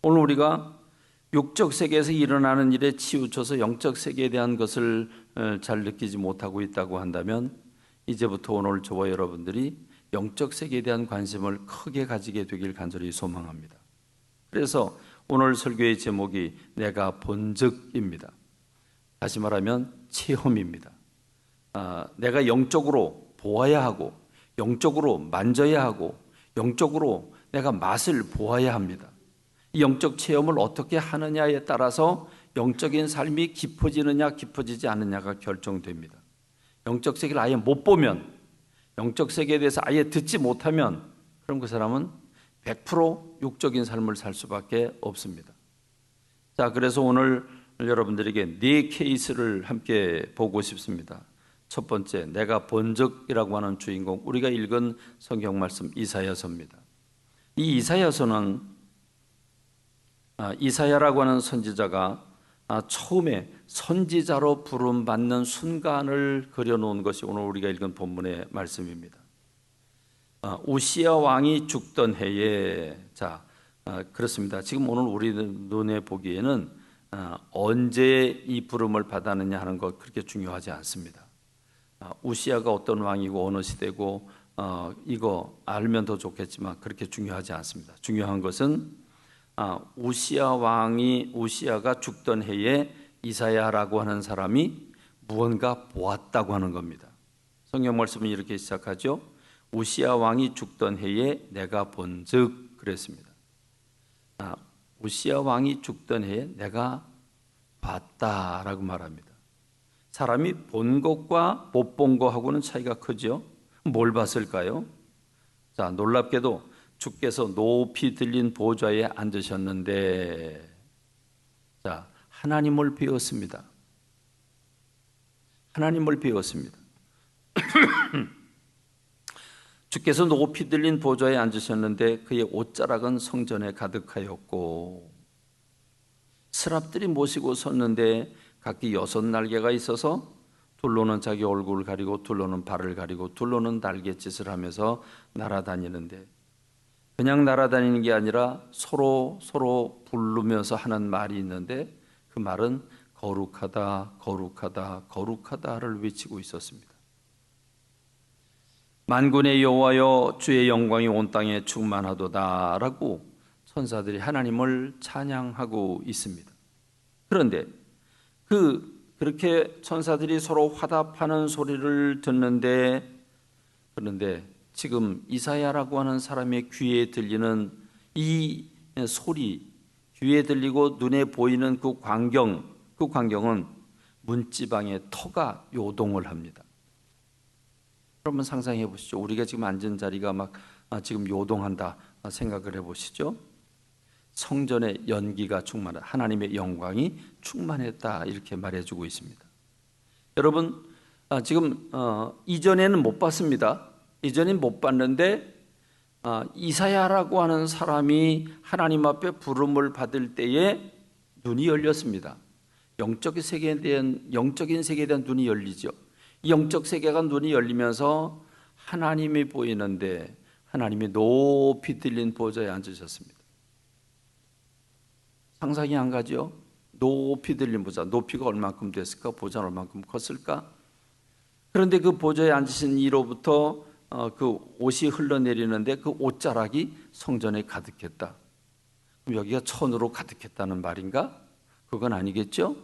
오늘 우리가 육적 세계에서 일어나는 일에 치우쳐서 영적 세계에 대한 것을 잘 느끼지 못하고 있다고 한다면 이제부터 오늘 저와 여러분들이 영적 세계에 대한 관심을 크게 가지게 되길 간절히 소망합니다. 그래서 오늘 설교의 제목이 내가 본즉입니다. 다시 말하면 체험입니다. 내가 영적으로 보아야 하고 영적으로 만져야 하고 영적으로 내가 맛을 보아야 합니다. 이 영적 체험을 어떻게 하느냐에 따라서 영적인 삶이 깊어지느냐 깊어지지 않느냐가 결정됩니다. 영적 세계를 아예 못 보면, 영적 세계에 대해서 아예 듣지 못하면 그럼 그 사람은 100% 육적인 삶을 살 수밖에 없습니다. 자, 그래서 오늘 여러분들에게 네 케이스를 함께 보고 싶습니다. 첫 번째, 내가 본즉이라고 하는 주인공, 우리가 읽은 성경 말씀 이사야서입니다. 이 이사야서는 이사야라고 하는 선지자가 처음에 선지자로 부름받는 순간을 그려놓은 것이 오늘 우리가 읽은 본문의 말씀입니다. 우시야 왕이 죽던 해에, 그렇습니다. 지금 오늘 우리 눈에 보기에는 언제 이 부름을 받았느냐 하는 것 그렇게 중요하지 않습니다. 우시야가 어떤 왕이고 어느 시대고 이거 알면 더 좋겠지만 그렇게 중요하지 않습니다. 중요한 것은 우시야가 죽던 해에 이사야라고 하는 사람이 무언가 보았다고 하는 겁니다. 성경 말씀은 이렇게 시작하죠. 우시야 왕이 죽던 해에 내가 본즉 그랬습니다. 우시야 왕이 죽던 해에 내가 봤다라고 말합니다. 사람이 본 것과 못 본 것하고는 차이가 크죠. 뭘 봤을까요? 자, 놀랍게도 주께서 높이 들린 보좌에 앉으셨는데, 자, 하나님을 배웠습니다. 하나님을 배웠습니다. 주께서 높이 들린 보좌에 앉으셨는데 그의 옷자락은 성전에 가득하였고 스랍들이 모시고 섰는데 각기 6날개가 있어서 둘로는 자기 얼굴을 가리고 둘로는 발을 가리고 둘로는 날갯짓을 하면서 날아다니는데, 그냥 날아다니는 게 아니라 서로 부르면서 하는 말이 있는데 그 말은 거룩하다 거룩하다 거룩하다를 외치고 있었습니다. 만군의 여호와여 주의 영광이 온 땅에 충만하도다 라고 천사들이 하나님을 찬양하고 있습니다. 그런데 그렇게 천사들이 서로 화답하는 소리를 듣는데, 그런데 지금 이사야라고 하는 사람의 귀에 들리는 이 소리, 귀에 들리고 눈에 보이는 그 광경은 문지방의 터가 요동을 합니다. 여러분 상상해 보시죠. 우리가 지금 앉은 자리가 막 지금 요동한다 생각을 해 보시죠. 성전의 연기가 충만하다, 하나님의 영광이 충만했다 이렇게 말해주고 있습니다. 여러분 지금 이전에는 못 봤습니다. 이전엔 못 봤는데 이사야라고 하는 사람이 하나님 앞에 부름을 받을 때에 눈이 열렸습니다. 영적인 세계에 대한 눈이 열리죠. 이 영적 세계가 눈이 열리면서 하나님이 보이는데 하나님이 높이 들린 보좌에 앉으셨습니다. 상상이 안 가죠? 높이 들린 보좌, 높이가 얼만큼 됐을까? 보좌는 얼만큼 컸을까? 그런데 그 보좌에 앉으신 이로부터 그 옷이 흘러내리는데 그 옷자락이 성전에 가득했다. 그럼 여기가 천으로 가득했다는 말인가? 그건 아니겠죠?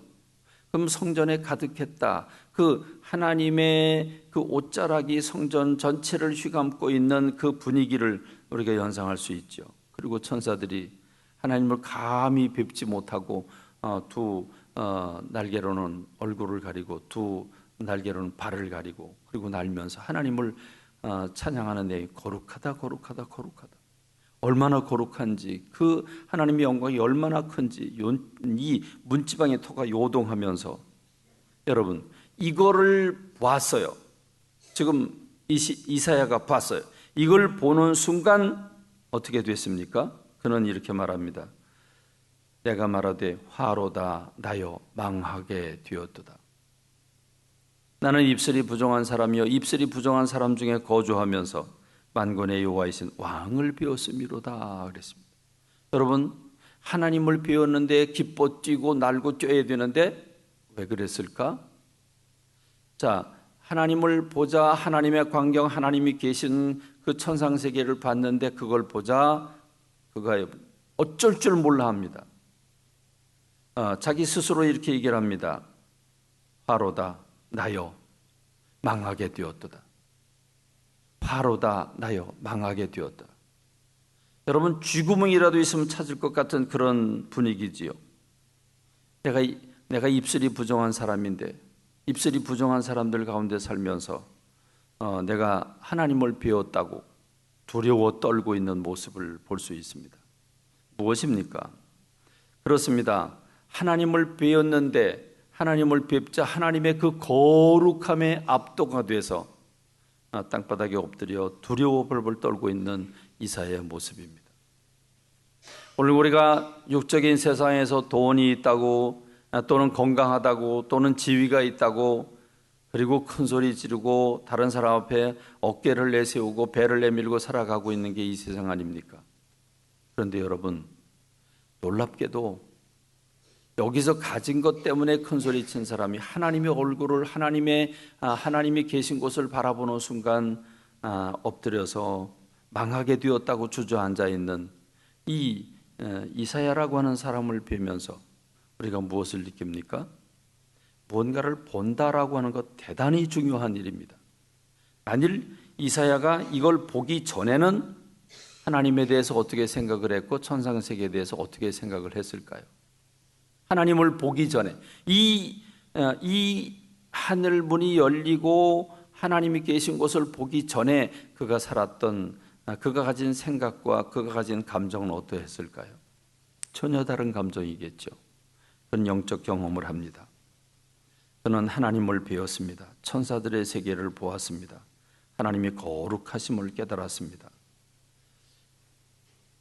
그럼 성전에 가득했다. 그 하나님의 그 옷자락이 성전 전체를 휘감고 있는 그 분위기를 우리가 연상할 수 있죠. 그리고 천사들이 하나님을 감히 뵙지 못하고 두 날개로는 얼굴을 가리고 두 날개로는 발을 가리고 그리고 날면서 하나님을 찬양하는 내용, 거룩하다 거룩하다 거룩하다. 얼마나 거룩한지, 그 하나님의 영광이 얼마나 큰지 이 문지방의 터가 요동하면서, 여러분 이거를 봤어요. 지금 이사야가 봤어요. 이걸 보는 순간 어떻게 됐습니까? 그는 이렇게 말합니다. 내가 말하되 화로다 나여 망하게 되었도다. 나는 입술이 부정한 사람이여 입술이 부정한 사람 중에 거주하면서 만군의 여호와이신 왕을 배웠음이로다 그랬습니다. 여러분 하나님을 배웠는데 기뻐 뛰고 날고 뛰어야 되는데 왜 그랬을까? 자, 하나님을 보자. 하나님의 광경, 하나님이 계신 그 천상세계를 봤는데 그걸 보자 그가 어쩔 줄 몰라 합니다. 자기 스스로 이렇게 얘기를 합니다. 바로다 나여 망하게 되었도다. 바로다 나여 망하게 되었다. 여러분, 쥐구멍이라도 있으면 찾을 것 같은 그런 분위기지요. 내가 입술이 부정한 사람인데, 입술이 부정한 사람들 가운데 살면서 내가 하나님을 배웠다고 두려워 떨고 있는 모습을 볼 수 있습니다. 무엇입니까? 그렇습니다. 하나님을 배웠는데 하나님을 뵙자 하나님의 그 거룩함에 압도가 돼서 땅바닥에 엎드려 두려워 벌벌 떨고 있는 이사야의 모습입니다. 오늘 우리가 육적인 세상에서 돈이 있다고 또는 건강하다고 또는 지위가 있다고 그리고 큰 소리 지르고 다른 사람 앞에 어깨를 내세우고 배를 내밀고 살아가고 있는 게 이 세상 아닙니까? 그런데 여러분, 놀랍게도 여기서 가진 것 때문에 큰 소리 친 사람이 하나님의 얼굴을 하나님이 계신 곳을 바라보는 순간 엎드려서 망하게 되었다고 주저앉아 있는 이 이사야라고 하는 사람을 뵈면서 우리가 무엇을 느낍니까? 뭔가를 본다라고 하는 것 대단히 중요한 일입니다. 만일 이사야가 이걸 보기 전에는 하나님에 대해서 어떻게 생각을 했고 천상세계에 대해서 어떻게 생각을 했을까요? 하나님을 보기 전에 이 하늘 문이 열리고 하나님이 계신 곳을 보기 전에 그가 살았던 그가 가진 생각과 그가 가진 감정은 어떠했을까요? 전혀 다른 감정이겠죠. 그는 영적 경험을 합니다. 그는 하나님을 배웠습니다. 천사들의 세계를 보았습니다. 하나님이 거룩하심을 깨달았습니다.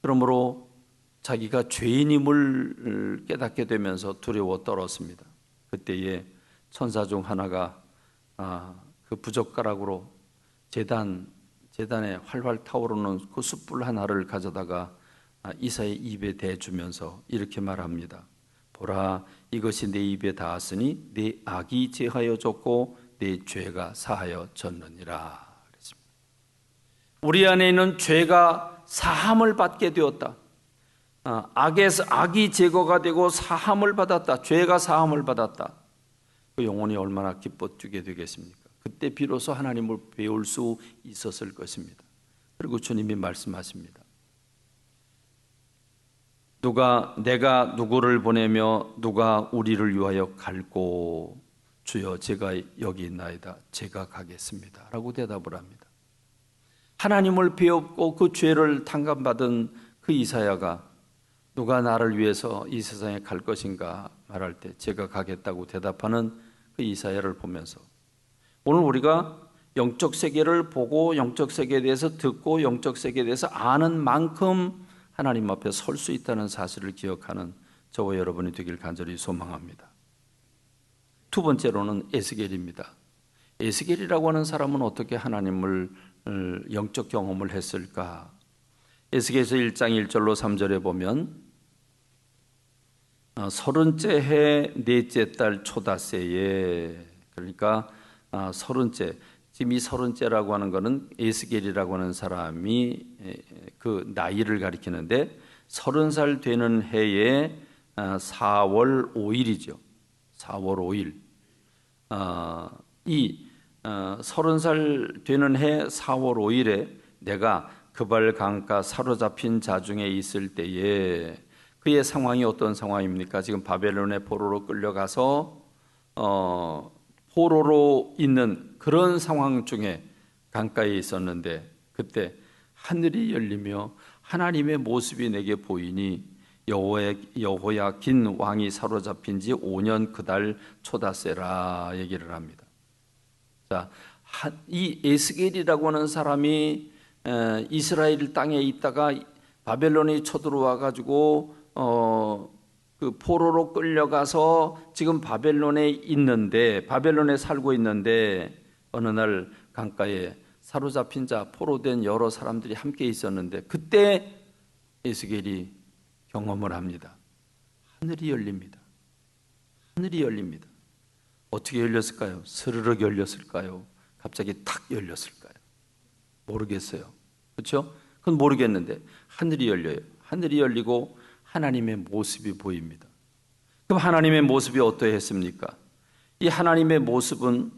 그러므로 자기가 죄인임을 깨닫게 되면서 두려워 떨었습니다. 그때에 천사 중 하나가 그 부젓가락으로 재단에 활활 타오르는 그 숯불 하나를 가져다가 이사의 입에 대주면서 이렇게 말합니다. 보라, 이것이 내 입에 닿았으니 내 악이 제하여졌고 내 죄가 사하여졌느니라. 그랬습니다. 우리 안에 있는 죄가 사함을 받게 되었다. 악에서 악이 제거가 되고 사함을 받았다. 죄가 사함을 받았다. 그 영혼이 얼마나 기뻐 뛰게 되겠습니까? 그때 비로소 하나님을 배울 수 있었을 것입니다. 그리고 주님이 말씀하십니다. 내가 누구를 보내며 누가 우리를 위하여 갈고 주여 제가 여기 있나이다. 제가 가겠습니다. 라고 대답을 합니다. 하나님을 배웠고 그 죄를 탕감받은 그 이사야가 누가 나를 위해서 이 세상에 갈 것인가 말할 때 제가 가겠다고 대답하는 그 이사야를 보면서 오늘 우리가 영적 세계를 보고 영적 세계에 대해서 듣고 영적 세계에 대해서 아는 만큼 하나님 앞에 설 수 있다는 사실을 기억하는 저와 여러분이 되길 간절히 소망합니다. 두 번째로는 에스겔입니다. 에스겔이라고 하는 사람은 어떻게 하나님을 영적 경험을 했을까? 에스겔서 1장 1절로 3절에 보면 30째 해 넷째 달 초다새에, 그러니까 30째, 지금 이 30째라고 하는 것은 에스겔이라고 하는 사람이 그 나이를 가리키는데 30살 되는 해에 4월 5일이죠. 4월 5일. 이 30살 되는 해 4월 5일에 내가 그발 강가 사로잡힌 자 중에 있을 때에 그의 상황이 어떤 상황입니까? 지금 바벨론의 포로로 끌려가서 포로로 있는 그런 상황 중에 강가에 있었는데 그때 하늘이 열리며 하나님의 모습이 내게 보이니 여호야긴 왕이 사로잡힌 지 5년 그달 초다새라 얘기를 합니다. 자, 이 에스겔이라고 하는 사람이 이스라엘 땅에 있다가 바벨론이 쳐들어와 가지고 그 포로로 끌려가서 지금 바벨론에 살고 있는데 어느 날 강가에 사로잡힌 자, 포로된 여러 사람들이 함께 있었는데 그때 에스겔이 경험을 합니다. 하늘이 열립니다. 하늘이 열립니다. 어떻게 열렸을까요? 스르륵 열렸을까요? 갑자기 탁 열렸을까요? 모르겠어요. 그렇죠? 그건 모르겠는데 하늘이 열려요. 하늘이 열리고 하나님의 모습이 보입니다. 그럼 하나님의 모습이 어떠했습니까? 이 하나님의 모습은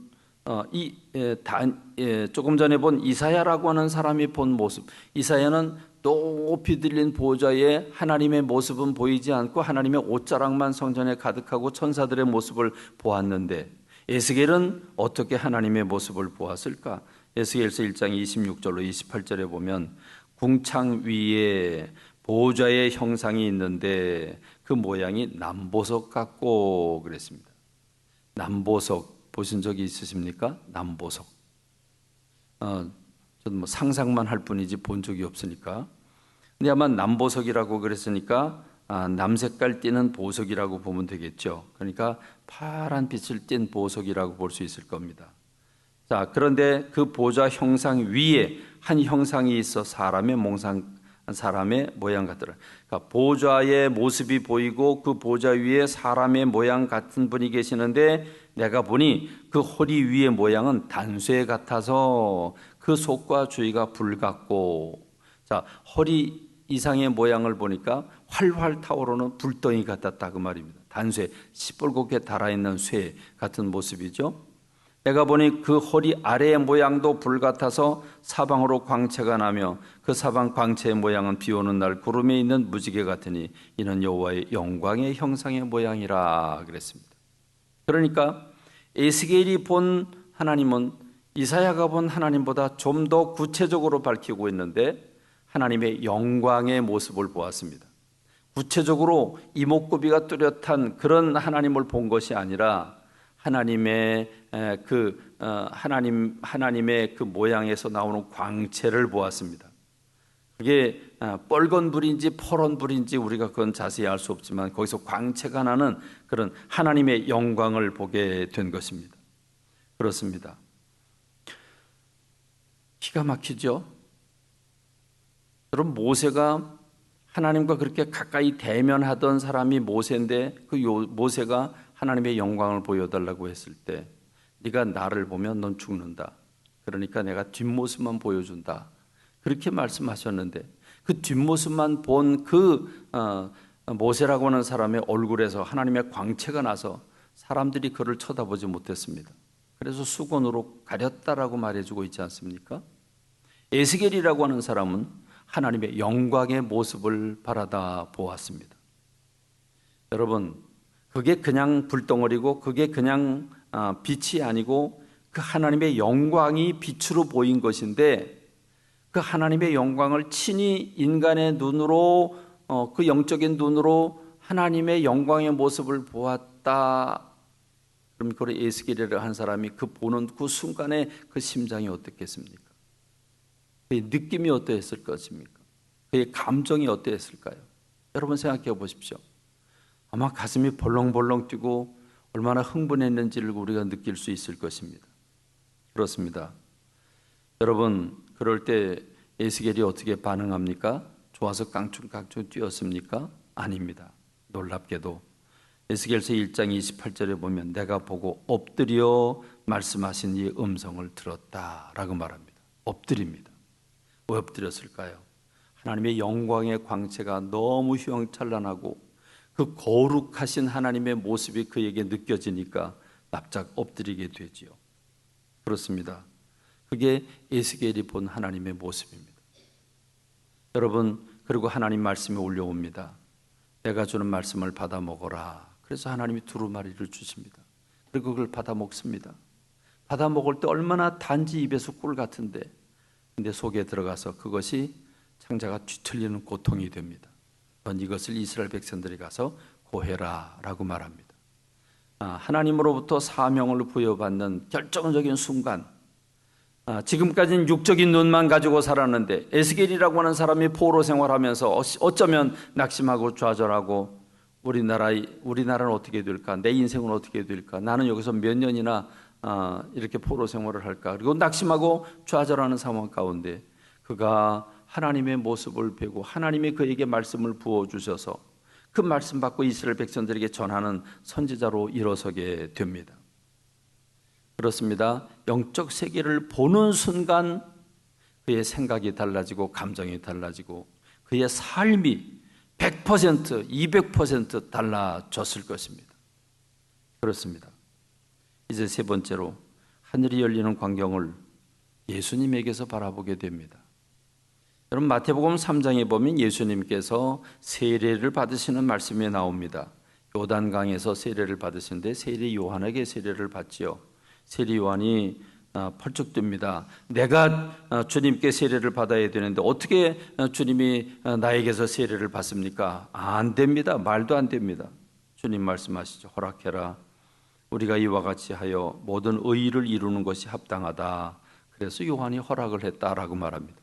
조금 전에 본 이사야라고 하는 사람이 본 모습, 이사야는 높이 들린 보좌에 하나님의 모습은 보이지 않고 하나님의 옷자락만 성전에 가득하고 천사들의 모습을 보았는데, 에스겔은 어떻게 하나님의 모습을 보았을까? 에스겔서 1장 26절로 28절에 보면 궁창 위에 보좌의 형상이 있는데 그 모양이 남보석 같고 그랬습니다. 남보석 보신 적이 있으십니까? 남보석. 저는 뭐 상상만 할 뿐이지 본 적이 없으니까. 근데 아마 남보석이라고 그랬으니까 남색깔 띠는 보석이라고 보면 되겠죠. 그러니까 파란 빛을 띤 보석이라고 볼 수 있을 겁니다. 자, 그런데 그 보좌 형상 위에 한 형상이 있어 사람의 모양 같더라. 그러니까 보좌의 모습이 보이고 그 보좌 위에 사람의 모양 같은 분이 계시는데, 내가 보니 그 허리 위의 모양은 단쇠 같아서 그 속과 주위가 불 같고, 자, 허리 이상의 모양을 보니까 활활 타오르는 불덩이 같았다 그 말입니다. 단쇠, 시뻘겋게 달아있는 쇠 같은 모습이죠. 내가 보니 그 허리 아래의 모양도 불 같아서 사방으로 광채가 나며 그 사방 광채의 모양은 비 오는 날 구름에 있는 무지개 같으니 이는 여호와의 영광의 형상의 모양이라 그랬습니다. 그러니까 에스겔이 본 하나님은 이사야가 본 하나님보다 좀 더 구체적으로 밝히고 있는데, 하나님의 영광의 모습을 보았습니다. 구체적으로 이목구비가 뚜렷한 그런 하나님을 본 것이 아니라 하나님의 그 모양에서 나오는 광채를 보았습니다. 그게 빨간 불인지 퍼런 불인지 우리가 그건 자세히 알 수 없지만 거기서 광채가 나는 그런 하나님의 영광을 보게 된 것입니다. 그렇습니다. 기가 막히죠? 여러분, 모세가 하나님과 그렇게 가까이 대면하던 사람이 모세인데, 그 모세가 하나님의 영광을 보여달라고 했을 때, 네가 나를 보면 넌 죽는다. 그러니까 내가 뒷모습만 보여준다. 그렇게 말씀하셨는데, 그 뒷모습만 본 그 모세라고 하는 사람의 얼굴에서 하나님의 광채가 나서 사람들이 그를 쳐다보지 못했습니다. 그래서 수건으로 가렸다라고 말해주고 있지 않습니까? 에스겔이라고 하는 사람은 하나님의 영광의 모습을 바라다 보았습니다. 여러분, 그게 그냥 불덩어리고 그게 그냥 빛이 아니고 그 하나님의 영광이 빛으로 보인 것인데, 그 하나님의 영광을 친히 인간의 눈으로 그 영적인 눈으로 하나님의 영광의 모습을 보았다. 그럼 그걸 에스겔이라고 한 사람이 그 보는 그 순간에 그 심장이 어떻겠습니까? 그의 느낌이 어떠했을 것입니까? 그의 감정이 어떠했을까요? 여러분 생각해 보십시오. 아마 가슴이 벌렁벌렁 뛰고 얼마나 흥분했는지를 우리가 느낄 수 있을 것입니다. 그렇습니다. 여러분, 그럴 때 에스겔이 어떻게 반응합니까? 좋아서 깡충깡충 뛰었습니까? 아닙니다. 놀랍게도 에스겔서 1장 28절에 보면 내가 보고 엎드려 말씀하신 이 음성을 들었다라고 말합니다. 엎드립니다. 왜 엎드렸을까요? 하나님의 영광의 광채가 너무 휘황찬란하고 그 거룩하신 하나님의 모습이 그에게 느껴지니까 납작 엎드리게 되지요. 그렇습니다. 그게 에스겔이 본 하나님의 모습입니다. 여러분, 그리고 하나님 말씀이 올려옵니다. 내가 주는 말씀을 받아 먹어라. 그래서 하나님이 두루마리를 주십니다. 그리고 그걸 받아 먹습니다. 받아 먹을 때 얼마나 단지 입에서 꿀 같은데, 근데 속에 들어가서 그것이 창자가 뒤틀리는 고통이 됩니다. 이것을 이스라엘 백성들이 가서 고해라 라고 말합니다. 하나님으로부터 사명을 부여받는 결정적인 순간, 지금까지는 육적인 눈만 가지고 살았는데 에스겔이라고 하는 사람이 포로 생활하면서 어쩌면 낙심하고 좌절하고 우리나라는 어떻게 될까? 내 인생은 어떻게 될까? 나는 여기서 몇 년이나 이렇게 포로 생활을 할까? 그리고 낙심하고 좌절하는 상황 가운데 그가 하나님의 모습을 배우고 하나님이 그에게 말씀을 부어주셔서 그 말씀 받고 이스라엘 백성들에게 전하는 선지자로 일어서게 됩니다. 그렇습니다. 영적 세계를 보는 순간 그의 생각이 달라지고 감정이 달라지고 그의 삶이 100%, 200% 달라졌을 것입니다. 그렇습니다. 이제 세 번째로 하늘이 열리는 광경을 예수님에게서 바라보게 됩니다. 여러분 마태복음 3장에 보면 예수님께서 세례를 받으시는 말씀이 나옵니다. 요단강에서 세례를 받으시는데 세례 요한에게 세례를 받지요. 세례 요한이 펄쩍 뜹니다. 내가 주님께 세례를 받아야 되는데 어떻게 주님이 나에게서 세례를 받습니까? 안 됩니다. 말도 안 됩니다. 주님 말씀하시죠. 허락해라. 우리가 이와 같이 하여 모든 의의를 이루는 것이 합당하다. 그래서 요한이 허락을 했다라고 말합니다.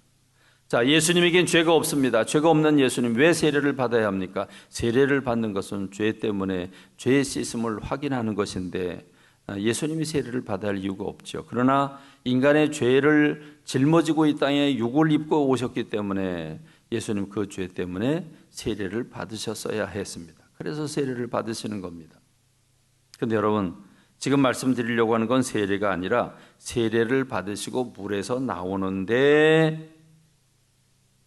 자, 예수님에겐 죄가 없습니다. 죄가 없는 예수님 왜 세례를 받아야 합니까? 세례를 받는 것은 죄 때문에 죄의 씻음을 확인하는 것인데 예수님이 세례를 받아야 할 이유가 없죠. 그러나 인간의 죄를 짊어지고 이 땅에 육을 입고 오셨기 때문에 예수님 그 죄 때문에 세례를 받으셨어야 했습니다. 그래서 세례를 받으시는 겁니다. 그런데 여러분 지금 말씀드리려고 하는 건 세례가 아니라 세례를 받으시고 물에서 나오는데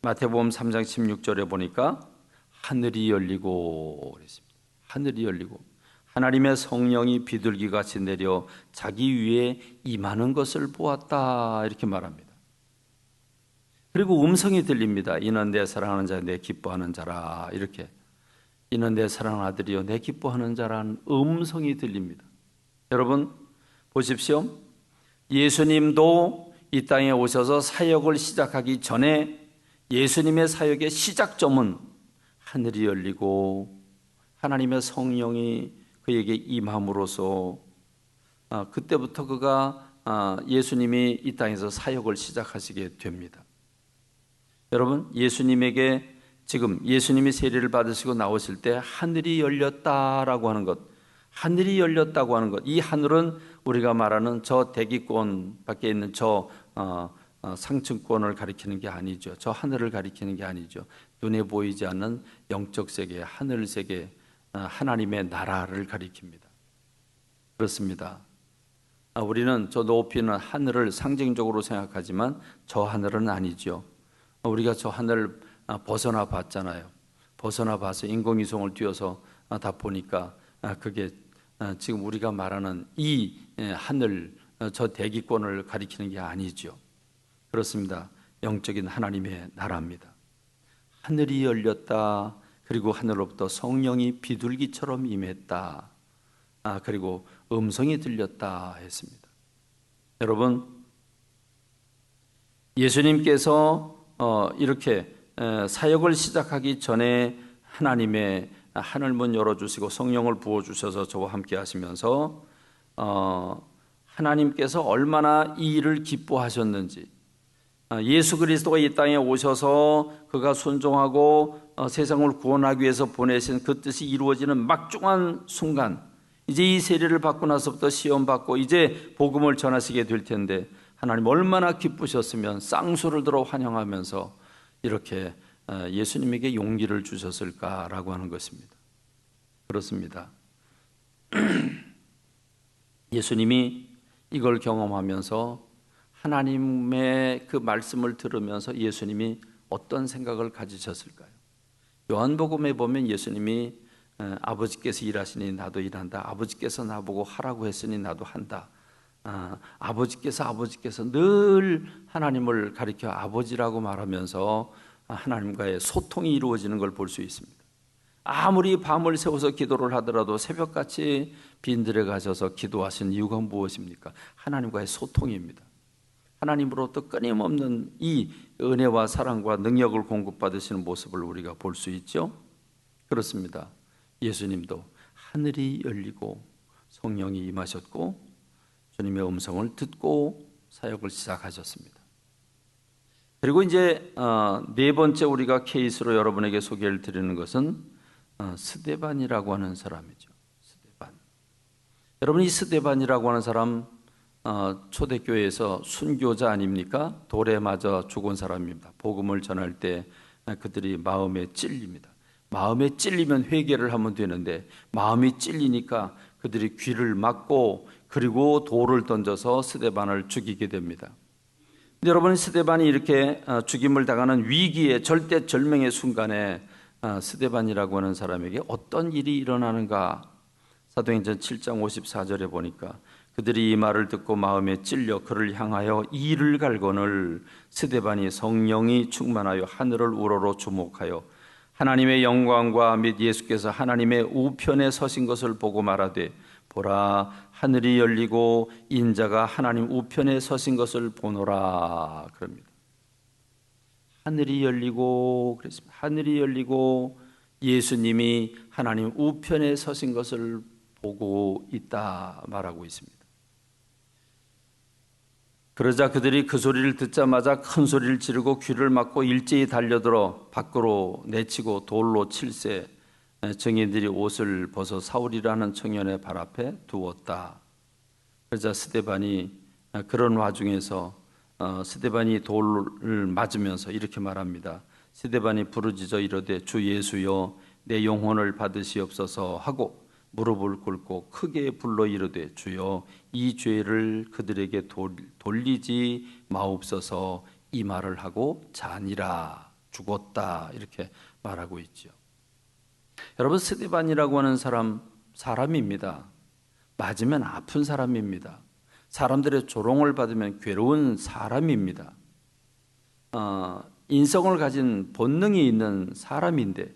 마태복음 3장 16절에 보니까 하늘이 열리고 그랬습니다. 하늘이 열리고 하나님의 성령이 비둘기같이 내려 자기 위에 임하는 것을 보았다 이렇게 말합니다. 그리고 음성이 들립니다. 이는 내 사랑하는 자, 내 기뻐하는 자라 이렇게. 이는 내 사랑하는 아들이요 내 기뻐하는 자라는 음성이 들립니다. 여러분 보십시오. 예수님도 이 땅에 오셔서 사역을 시작하기 전에 예수님의 사역의 시작점은 하늘이 열리고 하나님의 성령이 그에게 임함으로써 그때부터 그가 예수님이 이 땅에서 사역을 시작하시게 됩니다. 여러분 예수님에게 지금 예수님이 세례를 받으시고 나오실 때 하늘이 열렸다라고 하는 것, 하늘이 열렸다고 하는 것, 이 하늘은 우리가 말하는 저 대기권 밖에 있는 저 상층권을 가리키는 게 아니죠. 저 하늘을 가리키는 게 아니죠. 눈에 보이지 않는 영적 세계, 하늘 세계, 하나님의 나라를 가리킵니다. 그렇습니다. 우리는 저 높이는 하늘을 상징적으로 생각하지만 저 하늘은 아니죠. 우리가 저 하늘을 벗어나 봤잖아요. 벗어나 봐서 인공위성을 띄워서 다 보니까 그게 지금 우리가 말하는 이 하늘, 저 대기권을 가리키는 게 아니죠. 그렇습니다. 영적인 하나님의 나라입니다. 하늘이 열렸다. 그리고 하늘로부터 성령이 비둘기처럼 임했다. 그리고 음성이 들렸다 했습니다. 여러분 예수님께서 이렇게 사역을 시작하기 전에 하나님의 하늘문 열어주시고 성령을 부어주셔서 저와 함께 하시면서 하나님께서 얼마나 이 일을 기뻐하셨는지, 예수 그리스도가 이 땅에 오셔서 그가 순종하고 세상을 구원하기 위해서 보내신 그 뜻이 이루어지는 막중한 순간, 이제 이 세례를 받고 나서부터 시험받고 이제 복음을 전하시게 될 텐데 하나님 얼마나 기쁘셨으면 쌍수를 들어 환영하면서 이렇게 예수님에게 용기를 주셨을까라고 하는 것입니다. 그렇습니다. 예수님이 이걸 경험하면서 하나님의 그 말씀을 들으면서 예수님이 어떤 생각을 가지셨을까요? 요한복음에 보면 예수님이 아버지께서 일하시니 나도 일한다. 아버지께서 나보고 하라고 했으니 나도 한다. 아버지께서 늘 하나님을 가리켜 아버지라고 말하면서 하나님과의 소통이 이루어지는 걸 볼 수 있습니다. 아무리 밤을 새워서 기도를 하더라도 새벽같이 빈들에 가셔서 기도하신 이유가 무엇입니까? 하나님과의 소통입니다. 하나님으로부터 끊임없는 이 은혜와 사랑과 능력을 공급받으시는 모습을 우리가 볼 수 있죠. 그렇습니다. 예수님도 하늘이 열리고 성령이 임하셨고 주님의 음성을 듣고 사역을 시작하셨습니다. 그리고 이제 네 번째 우리가 케이스로 여러분에게 소개를 드리는 것은 스데반이라고 하는 사람이죠. 스데반. 여러분 이 스데반이라고 하는 사람 초대교회에서 순교자 아닙니까? 돌에 맞아 죽은 사람입니다. 복음을 전할 때 그들이 마음에 찔립니다. 마음에 찔리면 회개를 하면 되는데 마음이 찔리니까 그들이 귀를 막고 그리고 돌을 던져서 스데반을 죽이게 됩니다. 여러분, 스데반이 이렇게 죽임을 당하는 위기의 절대절명의 순간에 스데반이라고 하는 사람에게 어떤 일이 일어나는가? 사도행전 7장 54절에 보니까 그들이 이 말을 듣고 마음에 찔려 그를 향하여 이를 갈거늘 스데반이 성령이 충만하여 하늘을 우러러 주목하여 하나님의 영광과 및 예수께서 하나님의 우편에 서신 것을 보고 말하되 보라 하늘이 열리고 인자가 하나님 우편에 서신 것을 보노라 그럽니다. 하늘이 열리고 그랬습니다. 하늘이 열리고 예수님이 하나님 우편에 서신 것을 보고 있다 말하고 있습니다. 그러자 그들이 그 소리를 듣자마자 큰 소리를 지르고 귀를 막고 일제히 달려들어 밖으로 내치고 돌로 칠세 증인들이 옷을 벗어 사울이라는 청년의 발 앞에 두었다. 그러자 스데반이 그런 와중에서 스데반이 돌을 맞으면서 이렇게 말합니다. 스데반이 부르짖어 이르되 주 예수여 내 영혼을 받으시옵소서 하고 무릎을 꿇고 크게 불러 이르되 주여 이 죄를 그들에게 돌리지 마옵소서 이 말을 하고 자니라 죽었다 이렇게 말하고 있죠. 여러분, 스데반이라고 하는 사람입니다. 맞으면 아픈 사람입니다. 사람들의 조롱을 받으면 괴로운 사람입니다. 인성을 가진 본능이 있는 사람인데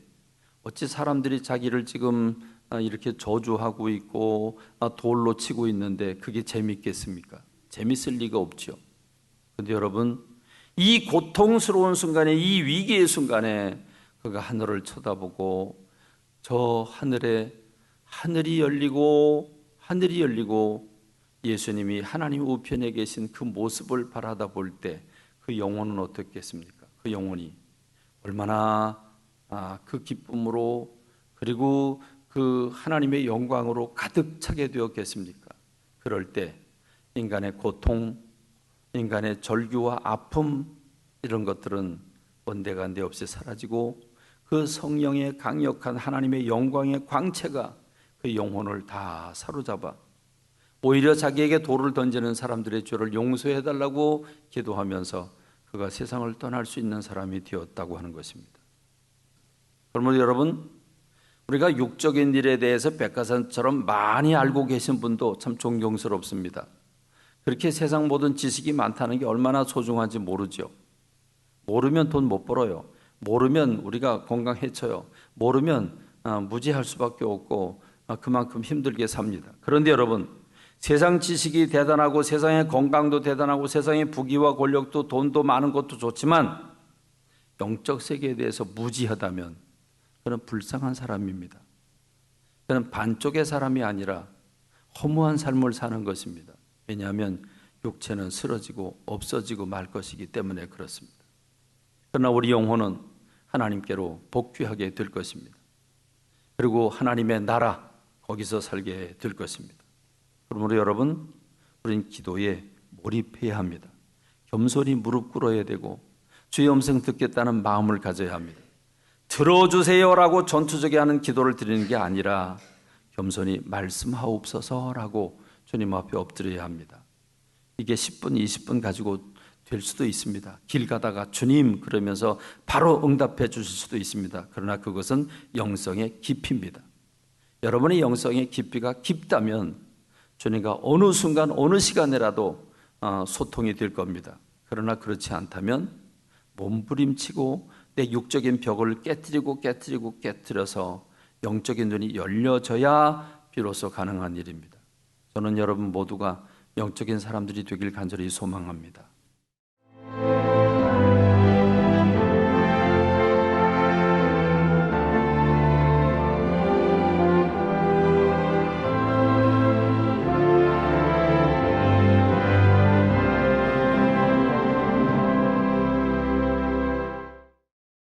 어찌 사람들이 자기를 지금 이렇게 저주하고 있고 돌로 치고 있는데 그게 재밌겠습니까? 재밌을 리가 없죠. 그런데 여러분, 이 고통스러운 순간에, 이 위기의 순간에 그가 하늘을 쳐다보고 저 하늘이 열리고 예수님이 하나님 우편에 계신 그 모습을 바라다 볼 때 그 영혼은 어떻겠습니까? 그 영혼이 얼마나 그 기쁨으로 그리고 그 하나님의 영광으로 가득 차게 되었겠습니까? 그럴 때 인간의 고통, 인간의 절규와 아픔 이런 것들은 온데간데 없이 사라지고 그 성령의 강력한 하나님의 영광의 광채가 그 영혼을 다 사로잡아 오히려 자기에게 돌을 던지는 사람들의 죄를 용서해달라고 기도하면서 그가 세상을 떠날 수 있는 사람이 되었다고 하는 것입니다. 그러므로 여러분, 우리가 육적인 일에 대해서 백과사전처럼 많이 알고 계신 분도 참 존경스럽습니다. 그렇게 세상 모든 지식이 많다는 게 얼마나 소중한지 모르죠. 모르면 돈 못 벌어요. 모르면 우리가 건강 해쳐요. 모르면 무지할 수밖에 없고 그만큼 힘들게 삽니다. 그런데 여러분, 세상 지식이 대단하고 세상의 건강도 대단하고 세상의 부귀와 권력도 돈도 많은 것도 좋지만 영적 세계에 대해서 무지하다면 그는 불쌍한 사람입니다. 그는 반쪽의 사람이 아니라 허무한 삶을 사는 것입니다. 왜냐하면 육체는 쓰러지고 없어지고 말 것이기 때문에 그렇습니다. 그러나 우리 영혼은 하나님께로 복귀하게 될 것입니다. 그리고 하나님의 나라 거기서 살게 될 것입니다. 그러므로 여러분, 우리는 기도에 몰입해야 합니다. 겸손히 무릎 꿇어야 되고 주의 음성 듣겠다는 마음을 가져야 합니다. 들어주세요라고 전투적이 하는 기도를 드리는 게 아니라 겸손히 말씀하옵소서라고 주님 앞에 엎드려야 합니다. 이게 10분, 20분 가지고 될 수도 있습니다. 길 가다가 주님 그러면서 바로 응답해 주실 수도 있습니다. 그러나 그것은 영성의 깊이입니다. 여러분의 영성의 깊이가 깊다면 주님과 어느 순간 어느 시간에라도 소통이 될 겁니다. 그러나 그렇지 않다면 몸부림치고 내 육적인 벽을 깨뜨려서 영적인 눈이 열려져야 비로소 가능한 일입니다. 저는 여러분 모두가 영적인 사람들이 되길 간절히 소망합니다.